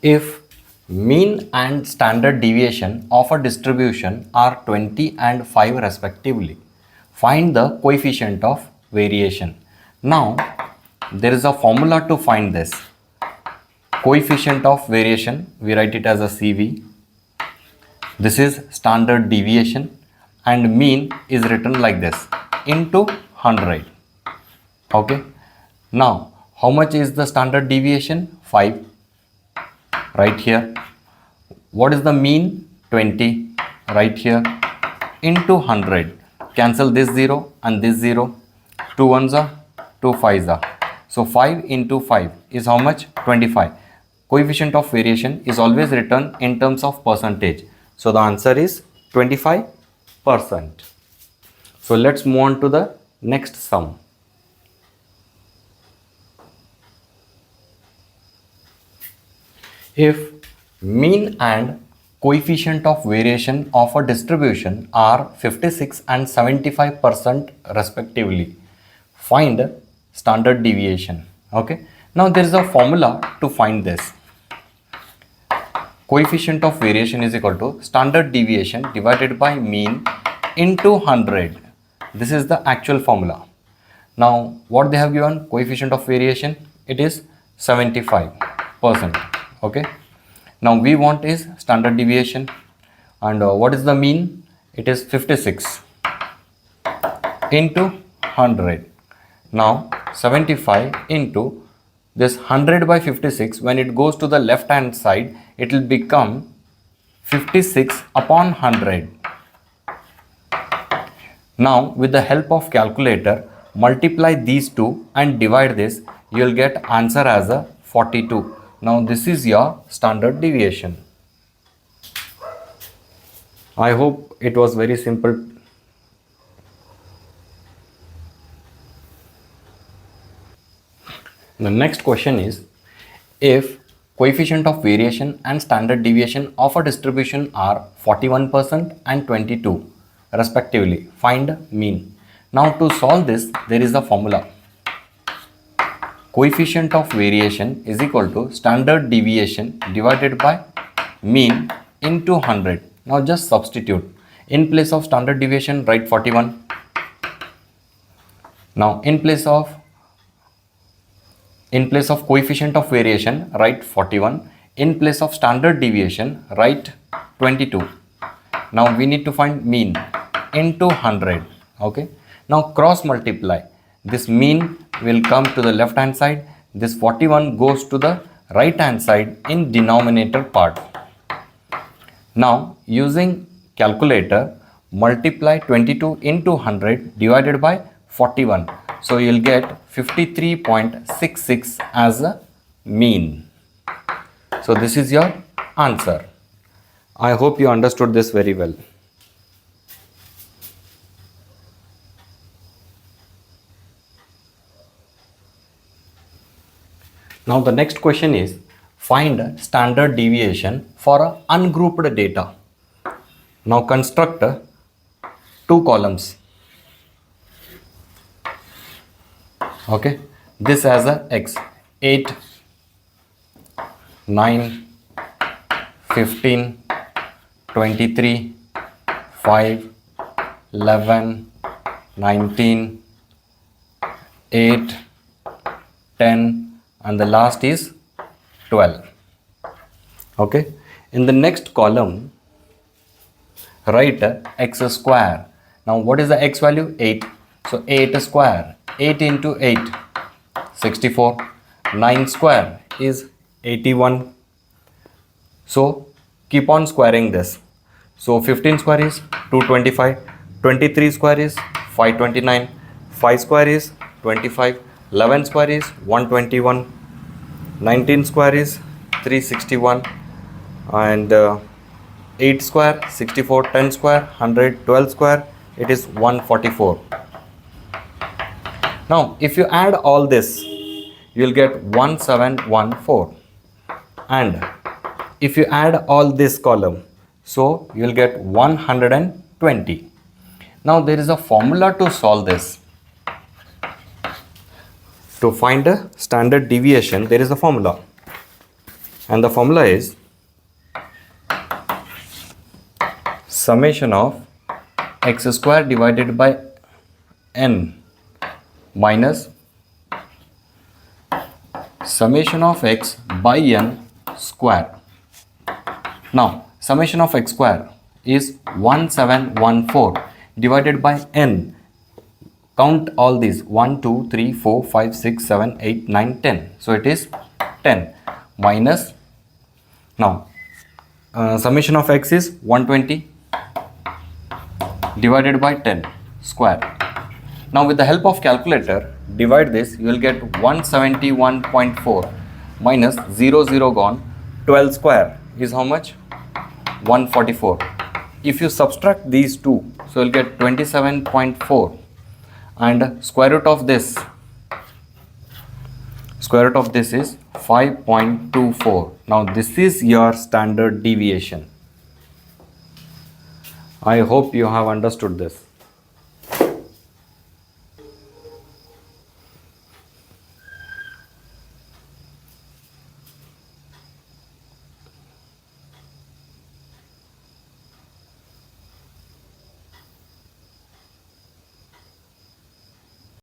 If mean and standard deviation of a distribution are 20 and 5 respectively, find the coefficient of variation. Now, there is a formula to find this. Coefficient of variation, we write it as a CV. This is standard deviation, and mean is written like this, into 100. Okay. Now, how much is the standard deviation? 5. Right here. What is the mean? 20. Right here. Into 100. Cancel this 0 and this 0. 2 ones are 2 5s are. So 5 into 5 is how much? 25. Coefficient of variation is always written in terms of percentage. So the answer is 25%. So let's move on to the next sum. If mean and coefficient of variation of a distribution are 56 and 75% respectively, find standard deviation. Okay. Now there is a formula to find this. Coefficient of variation is equal to standard deviation divided by mean into 100. This is the actual formula. Now what they have given? Coefficient of variation, it is 75%. Okay. Now we want is standard deviation, and what is the mean? It is 56 into 100. Now 75 into this 100 by 56, when it goes to the left hand side, it will become 56 upon 100. Now with the help of calculator, multiply these two and divide this, you will get answer as a 42. Now this is your standard deviation. I hope it was very simple. The next question is, if coefficient of variation and standard deviation of a distribution are 41% and 22 respectively, find mean. Now to solve this, there is a formula. Coefficient of variation is equal to standard deviation divided by mean into 100. Now just substitute. In place of standard deviation, write 41. Now in place of coefficient of variation, write 41. In place of standard deviation, write 22. Now we need to find mean into 100. Okay. Now cross multiply. This mean will come to the left hand side. This 41 goes to the right hand side in denominator part. Now using calculator, multiply 22 into 100 divided by 41. So you will get 53.66 as a mean. So this is your answer. I hope you understood this very well. Now the next question is, find standard deviation for ungrouped data. Now construct two columns. Okay, this as a x, 8, 9, 15, 23, 5, 11, 19, 8, 10, and the last is 12. Okay, in the next column, write x square. Now what is the x value? 8. So 8 square, 8 into 8, 64. 9 square is 81. So keep on squaring this. So 15 square is 225, 23 square is 529, 5 square is 25, 11 square is 121, 19 square is 361, and 8 square 64, 10 square 100, 12 square it is 144. Now if you add all this, you will get 1714, and if you add all this column, so you will get 120. Now there is a formula to solve this. To find a standard deviation, there is a formula, And the formula is summation of x square divided by n minus summation of x by n square. Now, summation of x square is 1714 divided by n. Count all these 1, 2, 3, 4, 5, 6, 7, 8, 9, 10. So it is 10 minus. Now, summation of x is 120 divided by 10 square. Now with the help of calculator, divide this, you will get 171.4 minus 0 gone, 12 square is how much? 144. If you subtract these two, so you will get 27.4, and square root of this is 5.24. Now this is your standard deviation. I hope you have understood this.